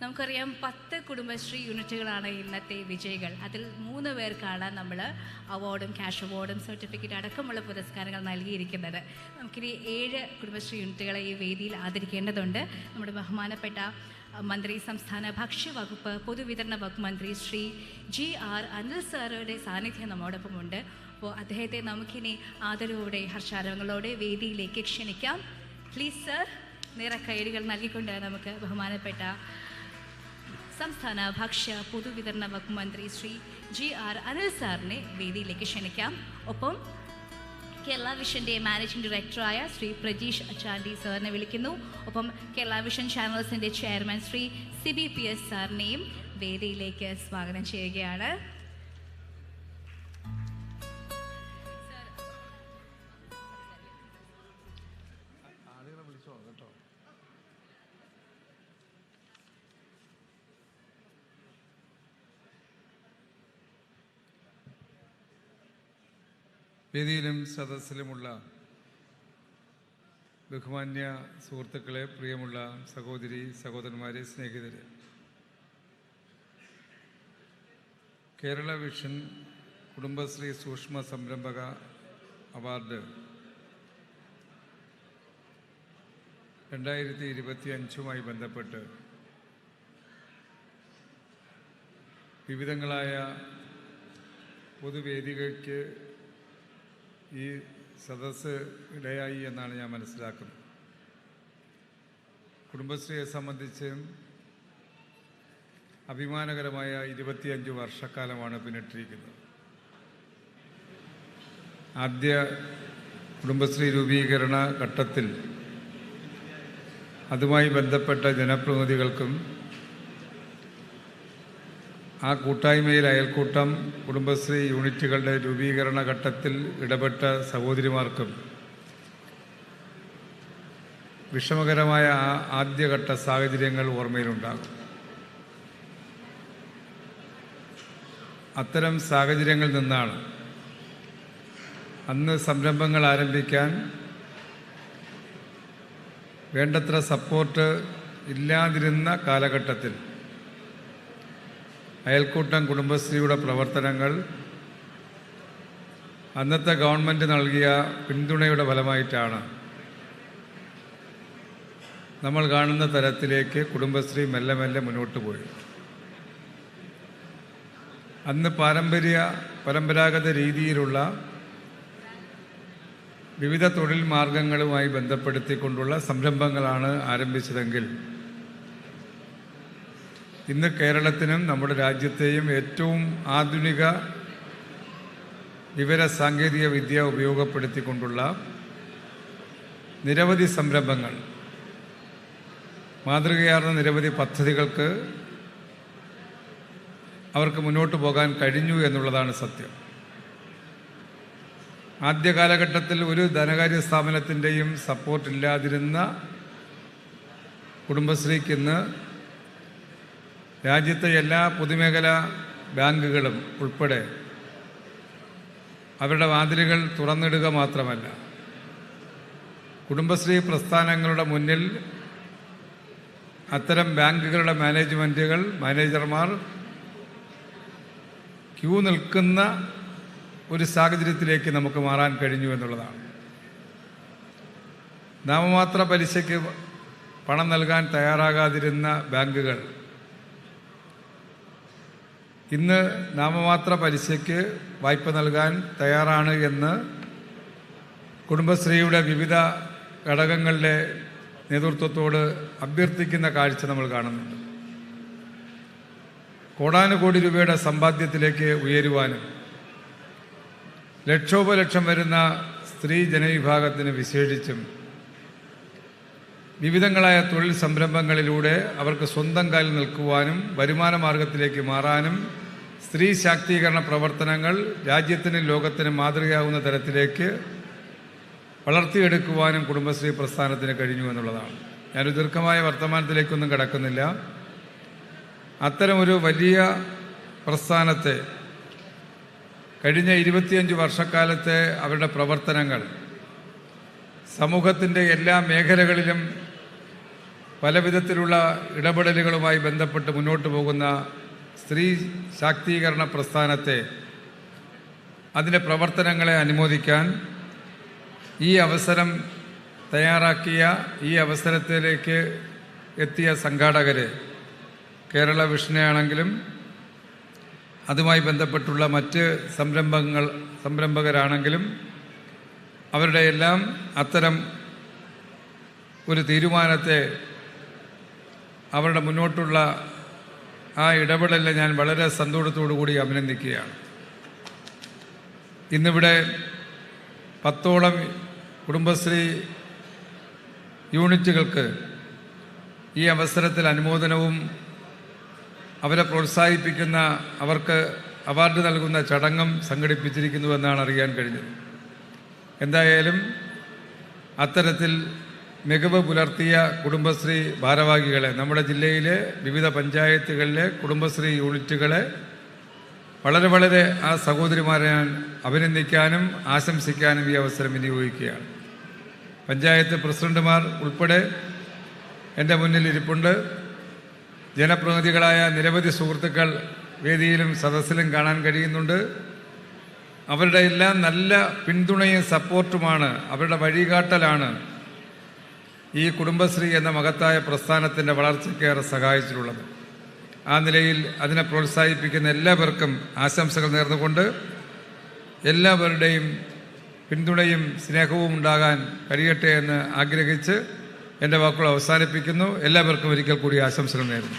നമുക്കറിയാം 10 കുടുംബശ്രീ യൂണിറ്റുകളാണ് ഇന്നത്തെ വിജയികൾ. അതിൽ 3 പേർക്കാണ് നമ്മൾ അവാർഡും ക്യാഷ് അവാർഡും സർട്ടിഫിക്കറ്റ് അടക്കമുള്ള പുരസ്കാരങ്ങൾ നൽകിയിരിക്കുന്നത്. നമുക്കിനി 7 കുടുംബശ്രീ യൂണിറ്റുകളെ ഈ വേദിയിൽ ആദരിക്കേണ്ടതുണ്ട്. നമ്മുടെ ബഹുമാനപ്പെട്ട മന്ത്രി, സംസ്ഥാന ഭക്ഷ്യവകുപ്പ് പൊതുവിതരണ വകുപ്പ് മന്ത്രി ശ്രീ GR അനിൽ സാറുടെ സാന്നിധ്യം നമ്മോടൊപ്പമുണ്ട്. അപ്പോൾ അദ്ദേഹത്തെ നമുക്കിനി ആദരവോടെ ഹർഷാരവങ്ങളോടെ വേദിയിലേക്ക് ക്ഷണിക്കാം. Please sir. നിറക്കൈകൾ നൽകിക്കൊണ്ട് നമുക്ക് ബഹുമാനപ്പെട്ട സംസ്ഥാന ഭക്ഷ്യ പൊതുവിതരണ വകുപ്പ് മന്ത്രി ശ്രീ GR അനിൽ സാറിനെ വേദിയിലേക്ക് ക്ഷണിക്കാം. ഒപ്പം കേരള വിഷൻ്റെ മാനേജിംഗ് ഡയറക്ടറായ ശ്രീ പ്രജീഷ് അച്ചാണ്ടി സാറിനെ വിളിക്കുന്നു. ഒപ്പം കേരള വിഷൻ ചാനൽസിൻ്റെ ചെയർമാൻ ശ്രീ സിബി PS സാറിനെയും വേദിയിലേക്ക് സ്വാഗതം ചെയ്യുകയാണ്. വേദിയിലും സദസ്സിലുമുള്ള ബഹുമാന്യ സുഹൃത്തുക്കളെ, പ്രിയമുള്ള സഹോദരി സഹോദരന്മാരെ, സ്നേഹിതരെ, കേരള വിഷൻ കുടുംബശ്രീ സൂക്ഷ്മ സംരംഭക അവാർഡ് 2025 ബന്ധപ്പെട്ട് വിവിധങ്ങളായ പൊതുവേദികൾക്ക് ഈ സദസ്സ് ഇടയായി എന്നാണ് ഞാൻ മനസ്സിലാക്കുന്നത്. കുടുംബശ്രീയെ സംബന്ധിച്ച് അഭിമാനകരമായ 25 വർഷക്കാലമാണ് പിന്നിട്ടിരിക്കുന്നത്. ആദ്യ കുടുംബശ്രീ രൂപീകരണ ഘട്ടത്തിൽ അതുമായി ബന്ധപ്പെട്ട ജനപ്രതിനിധികൾക്കും ആ കൂട്ടായ്മയിൽ അയൽക്കൂട്ടം കുടുംബശ്രീ യൂണിറ്റുകളുടെ രൂപീകരണ ഘട്ടത്തിൽ ഇടപെട്ട സഹോദരിമാർക്കും വിഷമകരമായ ആദ്യഘട്ട സാഹചര്യങ്ങൾ ഓർമ്മയിലുണ്ടാകും. അത്തരം സാഹചര്യങ്ങളിൽ നിന്നാണ് അന്ന് സംരംഭങ്ങൾ ആരംഭിക്കാൻ വേണ്ടത്ര സപ്പോർട്ട് ഇല്ലാതിരുന്ന കാലഘട്ടത്തിൽ അയൽക്കൂട്ടം കുടുംബശ്രീയുടെ പ്രവർത്തനങ്ങൾ അന്നത്തെ ഗവൺമെൻറ് നൽകിയ പിന്തുണയുടെ ഫലമായിട്ടാണ് നമ്മൾ കാണുന്ന തരത്തിലേക്ക് കുടുംബശ്രീ മെല്ലെ മെല്ലെ മുന്നോട്ട് പോയി. അന്ന് പരമ്പരാഗത രീതിയിലുള്ള വിവിധ തൊഴിൽ മാർഗങ്ങളുമായി ബന്ധപ്പെടുത്തിക്കൊണ്ടുള്ള സംരംഭങ്ങളാണ് ആരംഭിച്ചതെങ്കിൽ ഇന്ന് കേരളത്തിനും നമ്മുടെ രാജ്യത്തെയും ഏറ്റവും ആധുനിക വിവര സാങ്കേതിക വിദ്യ ഉപയോഗപ്പെടുത്തിക്കൊണ്ടുള്ള നിരവധി സംരംഭങ്ങൾ, മാതൃകയാർന്ന നിരവധി പദ്ധതികൾക്ക് അവർക്ക് മുന്നോട്ട് പോകാൻ കഴിഞ്ഞു എന്നുള്ളതാണ് സത്യം. ആദ്യ കാലഘട്ടത്തിൽ ഒരു ധനകാര്യ സ്ഥാപനത്തിൻ്റെയും സപ്പോർട്ടില്ലാതിരുന്ന കുടുംബശ്രീക്കിന്ന് രാജ്യത്തെ എല്ലാ പൊതുമേഖലാ ബാങ്കുകളും ഉൾപ്പെടെ അവരുടെ വാതിലുകൾ തുറന്നിടുക മാത്രമല്ല, കുടുംബശ്രീ പ്രസ്ഥാനങ്ങളുടെ മുന്നിൽ അത്തരം ബാങ്കുകളുടെ മാനേജർമാർ ക്യൂ നിൽക്കുന്ന ഒരു സാഹചര്യത്തിലേക്ക് നമുക്ക് മാറാൻ കഴിഞ്ഞു എന്നുള്ളതാണ്. നാമമാത്ര പലിശയ്ക്ക് പണം നൽകാൻ തയ്യാറാകാതിരുന്ന ബാങ്കുകൾ ഇന്ന് നാമമാത്ര പലിശയ്ക്ക് വായ്പ നൽകാൻ തയ്യാറാണ് എന്ന് കുടുംബശ്രീയുടെ വിവിധ ഘടകങ്ങളുടെ നേതൃത്വത്തോട് അഭ്യർത്ഥിക്കുന്ന കാഴ്ച നമ്മൾ കാണുന്നുണ്ട്. കോടാനുകോടി രൂപയുടെ സമ്പാദ്യത്തിലേക്ക് ഉയരുവാനും ലക്ഷോപലക്ഷം വരുന്ന സ്ത്രീ ജനവിഭാഗത്തിന് വിശേഷിച്ചും വിവിധങ്ങളായ തൊഴിൽ സംരംഭങ്ങളിലൂടെ അവർക്ക് സ്വന്തം കാലിൽ നിൽക്കുവാനും വരുമാന മാർഗത്തിലേക്ക് മാറാനും സ്ത്രീ ശാക്തീകരണ പ്രവർത്തനങ്ങൾ രാജ്യത്തിനും ലോകത്തിനും മാതൃകയാവുന്ന തരത്തിലേക്ക് വളർത്തിയെടുക്കുവാനും കുടുംബശ്രീ പ്രസ്ഥാനത്തിന് കഴിഞ്ഞു എന്നുള്ളതാണ്. ഞാനൊരു ദീർഘമായ വർത്തമാനത്തിലേക്കൊന്നും കടക്കുന്നില്ല. അത്തരമൊരു വലിയ പ്രസ്ഥാനത്തെ കഴിഞ്ഞ 25 വർഷക്കാലത്തെ അവരുടെ പ്രവർത്തനങ്ങൾ സമൂഹത്തിൻ്റെ എല്ലാ മേഖലകളിലും പല വിധത്തിലുള്ള ഇടപെടലുകളുമായി ബന്ധപ്പെട്ട് മുന്നോട്ട് പോകുന്ന സ്ത്രീ ശാക്തീകരണ പ്രസ്ഥാനത്തെ, അതിൻ്റെ പ്രവർത്തനങ്ങളെ അനുമോദിക്കാൻ ഈ അവസരം തയ്യാറാക്കിയ, ഈ അവസരത്തിലേക്ക് എത്തിയ സംഘാടകരെ, കേരള വിഷനെയാണെങ്കിലും അതുമായി ബന്ധപ്പെട്ടുള്ള മറ്റ് സംരംഭകരാണെങ്കിലും അവരുടെ എല്ലാം അത്തരം ഒരു തീരുമാനത്തെ, അവരുടെ മുന്നോട്ടുള്ള ആ ഇടപെടലിനെ ഞാൻ വളരെ സന്തോഷത്തോടു കൂടി അഭിനന്ദിക്കുകയാണ്. ഇന്നിവിടെ 10ഓളം കുടുംബശ്രീ യൂണിറ്റുകൾക്ക് ഈ അവസരത്തിൽ അനുമോദനവും അവരെ പ്രോത്സാഹിപ്പിക്കുന്ന, അവർക്ക് അവാർഡ് നൽകുന്ന ചടങ്ങും സംഘടിപ്പിച്ചിരിക്കുന്നുവെന്നാണ് അറിയാൻ കഴിഞ്ഞത്. എന്തായാലും അത്തരത്തിൽ മികവ് പുലർത്തിയ കുടുംബശ്രീ ഭാരവാഹികളെ, നമ്മുടെ ജില്ലയിലെ വിവിധ പഞ്ചായത്തുകളിലെ കുടുംബശ്രീ യൂണിറ്റുകളെ വളരെ ആ സഹോദരിമാരെ ഞാൻ അഭിനന്ദിക്കാനും ആശംസിക്കാനും ഈ അവസരം വിനിയോഗിക്കുകയാണ്. പഞ്ചായത്ത് പ്രസിഡന്റുമാർ ഉൾപ്പെടെ എൻ്റെ മുന്നിൽ ഇരിപ്പുണ്ട്. ജനപ്രതിനിധികളായ നിരവധി സുഹൃത്തുക്കൾ വേദിയിലും സദസ്സിലും കാണാൻ കഴിയുന്നുണ്ട്. അവരുടെ എല്ലാം നല്ല പിന്തുണയും സപ്പോർട്ടുമാണ്, അവരുടെ വഴികാട്ടലാണ് ഈ കുടുംബശ്രീ എന്ന മഹത്തായ പ്രസ്ഥാനത്തിൻ്റെ വളർച്ചയ്ക്കേറെ സഹായിച്ചിട്ടുള്ളത്. ആ നിലയിൽ അതിനെ പ്രോത്സാഹിപ്പിക്കുന്ന എല്ലാവർക്കും ആശംസകൾ നേർന്നുകൊണ്ട് എല്ലാവരുടെയും പിന്തുണയും സ്നേഹവും ഉണ്ടാകാൻ കഴിയട്ടെ എന്ന് ആഗ്രഹിച്ച് എൻ്റെ വാക്കുകൾ അവസാനിപ്പിക്കുന്നു. എല്ലാവർക്കും ഒരിക്കൽ കൂടി ആശംസകൾ നേരുന്നു.